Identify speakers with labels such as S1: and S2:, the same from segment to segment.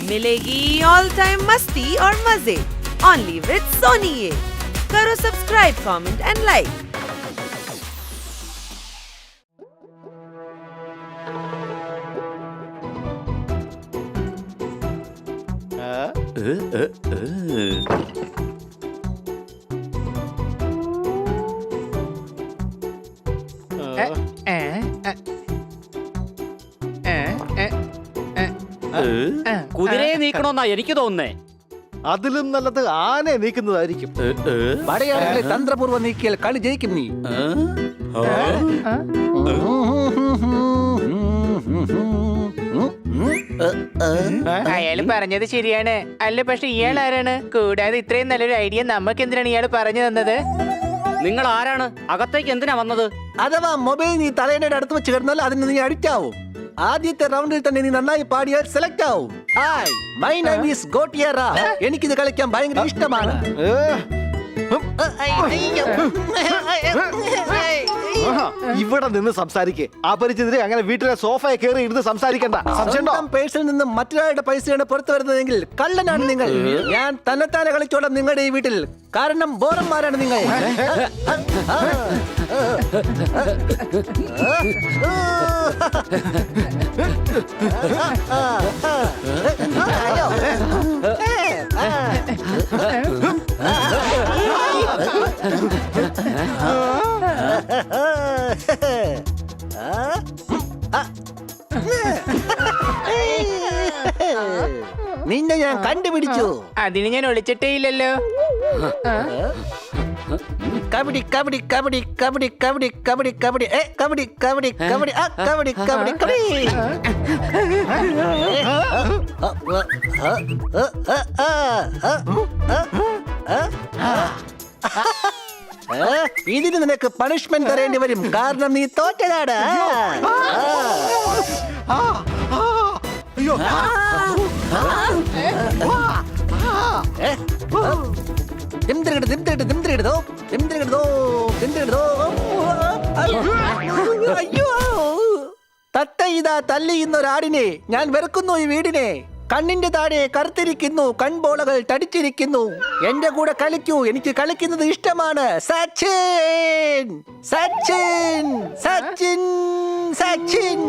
S1: मिलेगी all time मस्ती और मजे ओनली विद सोनी ये। करो सब्सक्राइब, कमेंट एंड लाइक।
S2: കുതിരയെ നീക്കണമെന്നാ എനിക്ക് തോന്നുന്നേ.
S3: അതിലും നല്ലത് ആനയെ നീക്കുന്നതായിരിക്കും.
S4: പടയാളികളെ തന്ത്രപൂർവ്വം നീക്കിയാൽ കളി ജയിക്കും നീ.
S5: അയാള് പറഞ്ഞത് ശരിയാണ്. അല്ല, പക്ഷെ ഇയാൾ ആരാണ്? കൂടാതെ ഇത്രയും നല്ലൊരു ഐഡിയ നമുക്ക് എന്തിനാണ് ഇയാൾ പറഞ്ഞു തന്നത്?
S2: നിങ്ങൾ ആരാണ്? അകത്തേക്ക് എന്തിനാ വന്നത്?
S4: അഥവാ മൊബൈൽ നീ തലയുടെ അടുത്ത് വെച്ച് കിടന്നാൽ അതിന് നീ അഡിക്റ്റ് ആവും. ആദ്യത്തെ റൗണ്ടിൽ തന്നെ നീ നന്നായി പാടിയാൽ സെലക്ട് ആവും. ഹായ്, മൈ നെയിം ഈസ് ഗോട്ടിയറ. എനിക്കിത് കളിക്കാൻ ഭയങ്കര ഇഷ്ടമാണ്.
S3: ഇവിടെ നിന്ന് സംസാരിക്കേ. അപരിചിതരെ അങ്ങനെ വീട്ടിലെ സോഫയെ കയറി ഇരുന്ന് സംസാരിക്കണ്ട.
S4: സ്വന്തം പേഴ്സിൽ നിന്ന് മറ്റൊരാളുടെ പൈസയാണ് പുറത്തു വരുന്നതെങ്കിൽ കള്ളനാണ് നിങ്ങൾ. ഞാൻ തന്നെത്താനെ കളിച്ചോളാം നിങ്ങളുടെ ഈ വീട്ടിൽ. കാരണം ബോറന്മാരാണ് നിങ്ങൾ. നിന്നെ ഞാൻ കണ്ടുപിടിച്ചു.
S5: അതിന് ഞാൻ ഒളിച്ചിട്ടേ ഇല്ലല്ലോ.
S4: കബഡി കബഡി കബഡി കബഡി കബഡി കബഡി കബഡി കബഡി കബഡി കബഡി കബഡി കബഡി കബഡി. ഇതിന് നിനക്ക് പണിഷ്മെന്റ് തരേണ്ടി വരും. കാരണം നീ തോറ്റതാണ്.
S3: അയ്യോ,
S4: തത്ത ഇതാ തല്ലിയുന്ന ഒരാടിനെ. ഞാൻ വെറുക്കുന്നു ഈ വീടിനെ. കണ്ണിന്റെ താഴെ കറുത്തിരിക്കുന്നു, കൺപോളകൾ തടിച്ചിരിക്കുന്നു. എന്റെ കൂടെ കളിക്കൂ, എനിക്ക് കളിക്കുന്നത് ഇഷ്ടമാണ്. സച്ചിൻ സച്ചിൻ സച്ചിൻ സച്ചിൻ.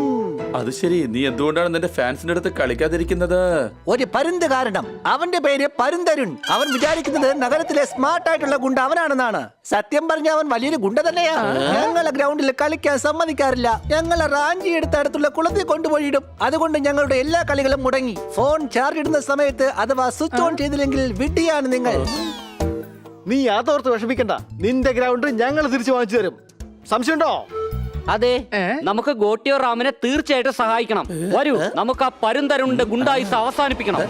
S6: അത് ശരി, നീ എന്തുകൊണ്ടാണ് നിന്റെ ഫാൻസിന്റെ അടുത്ത് കളിക്കാതിരിക്കുന്നത്?
S4: ഒരു പരുന്ത് കാരണം. അവന്റെ പേര് പരുന്തരുൺ. അവൻ വിചാരിക്കുന്നത് നഗരത്തിലെ സ്മാർട്ട് ആയിട്ടുള്ള ഗുണ്ട അവനാണെന്നാണ്. സത്യം പറഞ്ഞ അവൻ വലിയൊരു ഗുണ്ട തന്നെയാ. ഞങ്ങളെ ഗ്രൗണ്ടിൽ കളിക്കാൻ സമ്മതിക്കാറില്ല. ഞങ്ങളെ റാഞ്ചി എടുത്ത് അടുത്തുള്ള കുളത്തിൽ കൊണ്ടുപോയിടും. അതുകൊണ്ട് ഞങ്ങളുടെ എല്ലാ കളികളും മുടങ്ങി. ഫോൺ ചാർജ് ഇടുന്ന സമയത്ത് അഥവാ സ്വിച്ച് ഓൺ ചെയ്തില്ലെങ്കിൽ വിഡ്ഢിയാണ് നിങ്ങൾ.
S3: നീ അതോർത്ത് വിഷമിക്കണ്ട. നിന്റെ ഗ്രൗണ്ട് ഞങ്ങൾ തിരിച്ചു വാങ്ങിച്ചു തരും. സംശയമുണ്ടോ?
S2: അതെ, നമുക്ക് ഗോട്ടിയോ റാമിനെ തീർച്ചയായിട്ടും സഹായിക്കണം. വരൂ, നമുക്ക് ആ പരുന്തരുണിന്റെ ഗുണ്ടായിസ് അവസാനിപ്പിക്കണം.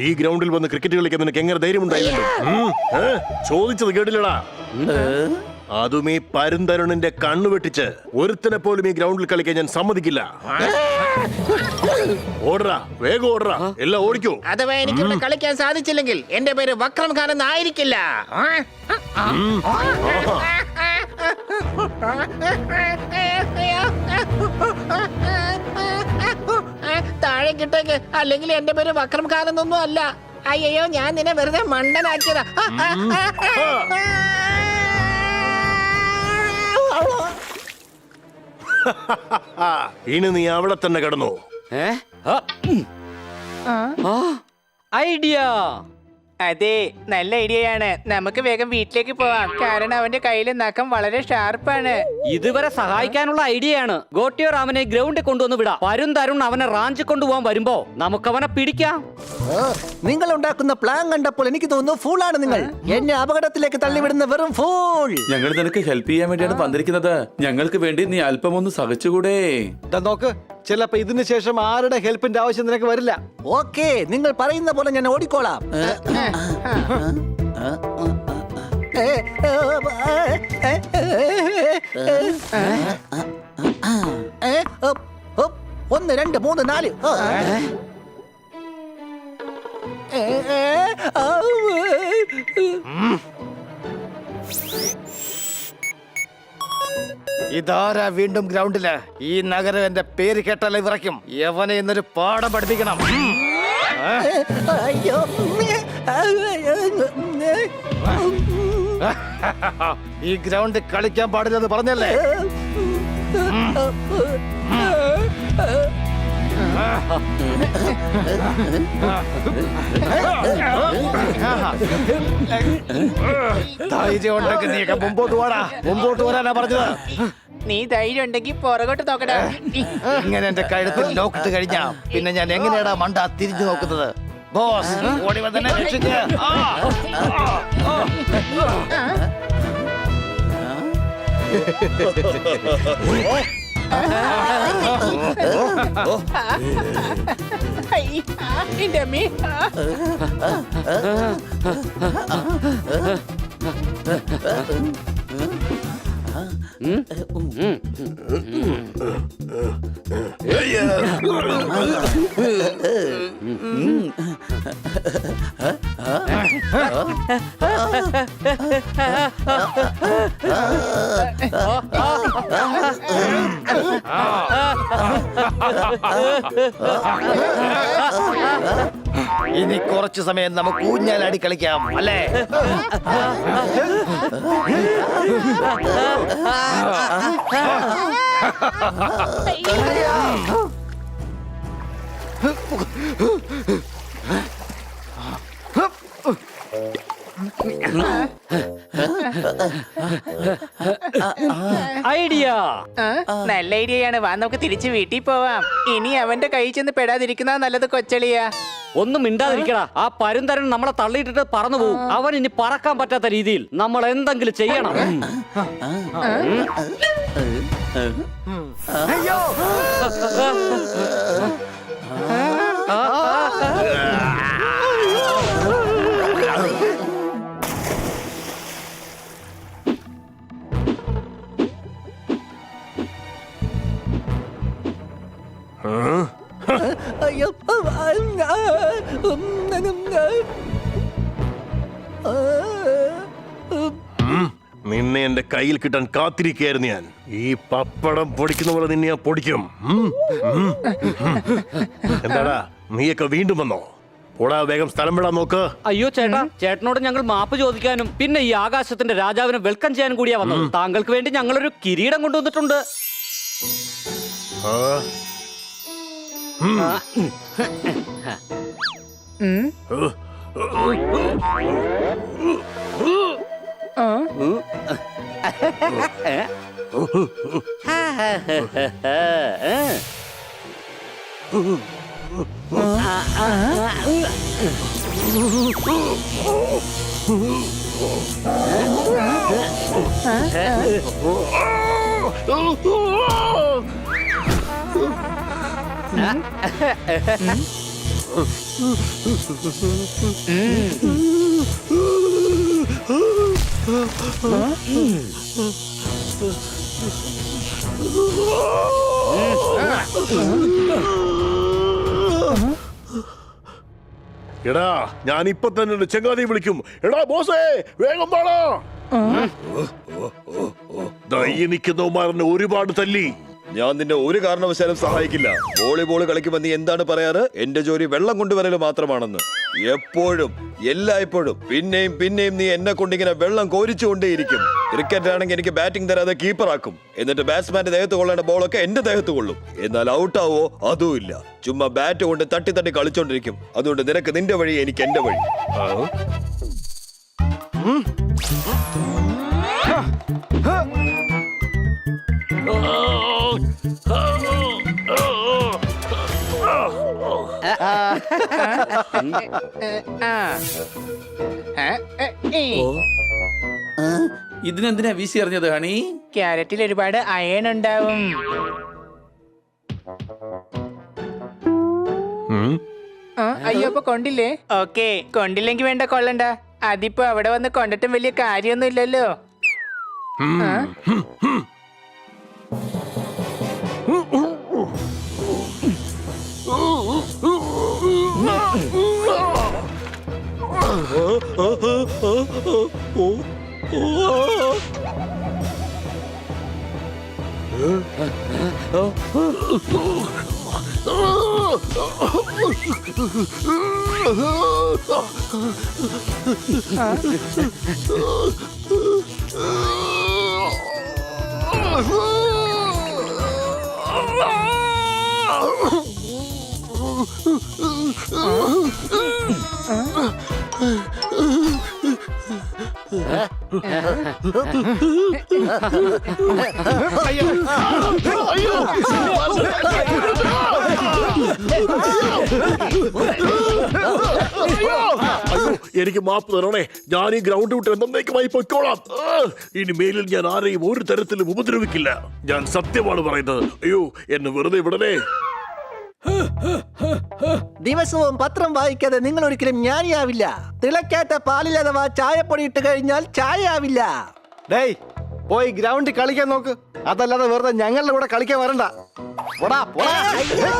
S7: ഈ ഗ്രൗണ്ടിൽ വന്ന് ക്രിക്കറ്റ് കളിക്കാൻ നിനക്ക് എങ്ങനെ ധൈര്യമുണ്ടായില്ലോ? ചോദിച്ചത് കേട്ടില്ലടാ. അതും ഈ പരുന്തരുണിന്റെ കണ്ണു വെട്ടിച്ച് ഒരുത്തനെ പോലും ഈ ഗ്രൗണ്ടിൽ കളിക്കാൻ ഞാൻ സമ്മതിക്കില്ല. ഓടറാ, വേഗം ഓടറാ, എല്ലാം ഓടിക്കോ.
S5: അഥവാ എനിക്കിവിടെ കളിക്കാൻ സാധിച്ചില്ലെങ്കിൽ എന്റെ പേര് വക്രം ഖാൻ എന്നായിരിക്കില്ല. താഴെ കിട്ടേക്ക്, അല്ലെങ്കിൽ എന്റെ പേര് വക്രം ഖാൻ എന്നൊന്നും അല്ല. അയ്യോ, ഞാൻ നിന്നെ വെറുതെ മണ്ടനാക്കിയതാ.
S7: ഇനി നീ അവിടെ തന്നെ കിടന്നു.
S2: ഐഡിയ.
S5: അതെ, നല്ല ഐഡിയയാണ്. നമുക്ക് വേഗം വീട്ടിലേക്ക് പോവാം. കാരണം അവന്റെ കയ്യിലെ നഖം വളരെ ഷാർപ്പാണ്.
S2: ഇതുവരെ സഹായിക്കാനുള്ള ഐഡിയയാണ്. ഗോട്ടിയോ റാമിനെ ഗ്രൗണ്ടിൽ കൊണ്ടുവന്ന് വിടാം. പരുന്തരുൺ അവനെ റാഞ്ചി കൊണ്ടുപോകാൻ വരുമ്പോ നമുക്ക് അവനെ പിടിക്കാം.
S4: നിങ്ങൾ ഉണ്ടാക്കുന്ന പ്ലാൻ കണ്ടപ്പോൾ എനിക്ക് തോന്നുന്നു ഫൂളാണ് നിങ്ങൾ. എന്നെ അപകടത്തിലേക്ക് തള്ളിവിടുന്ന വെറും ഫൂൾ.
S6: ഞങ്ങൾ നിനക്ക് ഹെൽപ്പ് ചെയ്യാൻ വേണ്ടിയാണ് വന്നിരിക്കുന്നത്. ഞങ്ങൾക്ക് വേണ്ടി നീ അല്പം ഒന്ന് സഹിച്ചുകൂടെ?
S3: നോക്ക്, ചിലപ്പോ ഇതിന് ശേഷം ആരുടെ ഹെൽപ്പിന്റെ ആവശ്യം നിനക്ക് വരില്ല.
S4: ഓക്കേ, നിങ്ങൾ പറയുന്ന പോലെ ഞാൻ ഓടിക്കോളാം. 1 2 3 4
S3: ഇതാരാ വീണ്ടും ഗ്രൗണ്ടില്? ഈ നഗരം എന്റെ പേര് കേട്ടാലേ വിറയ്ക്കും. യവനെ ഇന്നൊരു പാഠം പഠിപ്പിക്കണം.
S4: അയ്യോ
S3: ഈ ഗ്രൗണ്ടിൽ കളിക്കാൻ പാടില്ലെന്ന് പറഞ്ഞല്ലേ? ധൈര്യം ഉണ്ടെങ്കിൽ നീയൊക്കെ മുമ്പോട്ട് പോടാ. മുമ്പോട്ട് വരാനാ പറഞ്ഞത്.
S5: നീ ധൈര്യം ഉണ്ടെങ്കിൽ പുറകോട്ട് നോക്കടാ.
S3: ഇങ്ങനെ എന്റെ കഴുത്തിൽ ലോക്കിട്ട് കഴിഞ്ഞാ പിന്നെ ഞാൻ എങ്ങനെയാടാ മണ്ട തിരിഞ്ഞു നോക്കുന്നത്? ബോസ് ഓടി വന്നെ രക്ഷിക്ക്.
S5: എന്റെ അമ്മേ.
S3: ഇനി കുറച്ചു സമയം നമുക്ക് ഊഞ്ഞാലാടി കളിക്കാം അല്ലേ?
S2: ഐഡിയ.
S5: നല്ല ഐഡിയയാണ്. വാ നമുക്ക് തിരിച്ച് വീട്ടിൽ പോവാം. ഇനി അവന്റെ കൈ ചെന്ന് പെടാതിരിക്കുന്ന നല്ലത് കൊച്ചളിയാ.
S2: ഒന്നും മിണ്ടാതിരിക്കടാ. ആ പരുന്തരൻ നമ്മളെ തള്ളിയിട്ടിട്ട് പറന്നു പോകും. അവൻ ഇനി പറക്കാൻ പറ്റാത്ത രീതിയിൽ നമ്മൾ എന്തെങ്കിലും ചെയ്യണം.
S4: അയ്യോ
S7: നിന്നെ എന്റെ കയ്യിൽ കിട്ടാൻ കാത്തിരിക്കുകയായിരുന്നു ഞാൻ. ഈ പപ്പടം പൊടിക്കുന്ന പോലെ നിന്നെ ഞാൻ പൊടിക്കും. എന്താടാ നീയൊക്കെ വീണ്ടും വന്നോ? പോടാ, വേഗം സ്ഥലം വിടാൻ നോക്ക്.
S2: അയ്യോ ചേട്ടാ, ചേട്ടനോട് ഞങ്ങൾ മാപ്പ് ചോദിക്കാനും പിന്നെ ഈ ആകാശത്തിന്റെ രാജാവിനെ വെൽക്കം ചെയ്യാനും കൂടിയാ വന്നത്. താങ്കൾക്ക് വേണ്ടി ഞങ്ങളൊരു കിരീടം കൊണ്ടുവന്നിട്ടുണ്ട്.
S7: എടാ, ഞാൻ ഇപ്പൊ തന്നെ ഒരു ചെങ്ങാതി വിളിക്കും. എടാ ബോസേ, വേഗം വാടാ. നിൽക്കുന്നവന്മാരെന്നെ ഒരുപാട് തല്ലി.
S8: ഞാൻ നിന്നെ ഒരു കാരണവശാലും സഹായിക്കില്ല. വോളിബോൾ കളിക്കുമ്പോൾ നീ എന്താണ് പറയാറ്? എന്റെ ജോലി വെള്ളം കൊണ്ടുവരല് മാത്രമാണെന്ന്. എപ്പോഴും എല്ലായ്പ്പോഴും പിന്നെയും പിന്നെയും നീ എന്നെ കൊണ്ടിങ്ങനെ വെള്ളം കോരിച്ചുകൊണ്ടേയിരിക്കും. ക്രിക്കറ്റ് ആണെങ്കിൽ എനിക്ക് ബാറ്റിംഗ് തരാതെ കീപ്പറാക്കും. എന്നിട്ട് ബാറ്റ്സ്മാന്റെ ദേഹത്ത് കൊള്ളേണ്ട ബോളൊക്കെ എന്റെ ദേഹത്ത് കൊള്ളും. എന്നാൽ ഔട്ടാവോ അതും ഇല്ല. ചുമ്മാ ബാറ്റ് കൊണ്ട് തട്ടി തട്ടി കളിച്ചോണ്ടിരിക്കും. അതുകൊണ്ട് നിനക്ക് നിന്റെ വഴി, എനിക്ക് എന്റെ വഴി.
S6: ഇതിനെന്തിനാ വീശി എറിഞ്ഞത് ഹണി?
S5: ക്യാരറ്റിൽ ഒരുപാട് അയൺ ഉണ്ടാവും. അയ്യോ, അപ്പൊ കൊണ്ടില്ലേ? ഓക്കെ, കൊണ്ടില്ലെങ്കിൽ വേണ്ട, കൊള്ളണ്ട. അതിപ്പോ അവിടെ വന്ന് കൊണ്ടിട്ടും വലിയ കാര്യമൊന്നും ഇല്ലല്ലോ.
S7: എനിക്ക് മാപ്പ് തരണേ. ഞാൻ ഈ ഗ്രൗണ്ട് വിട്ട് എന്നേക്കുമായി പൊയ്ക്കോളാം. ഇനി മേലിൽ ഞാൻ ആരെയും ഒരു തരത്തിലും ഉപദ്രവിക്കില്ല. ഞാൻ സത്യമാണ് പറയുന്നത്. അയ്യോ, എന്നെ വെറുതെ വിടണേ.
S4: ദിവസവും പത്രം വായിക്കാതെ നിങ്ങൾ ഒരിക്കലും ജ്ഞാനിയാവില്ല. തിളക്കാത്ത പാലിൽ അഥവാ ചായപ്പൊടി ഇട്ട് കഴിഞ്ഞാൽ ചായ ആവില്ല.
S3: ഡേയ്, പോയി ഗ്രൗണ്ടിൽ കളിക്കാൻ നോക്ക്. അതല്ലാതെ വെറുതെ ഞങ്ങളുടെ കൂടെ കളിക്കാൻ വരണ്ട. പോടാ, പോടാ.
S4: അയ്യോ.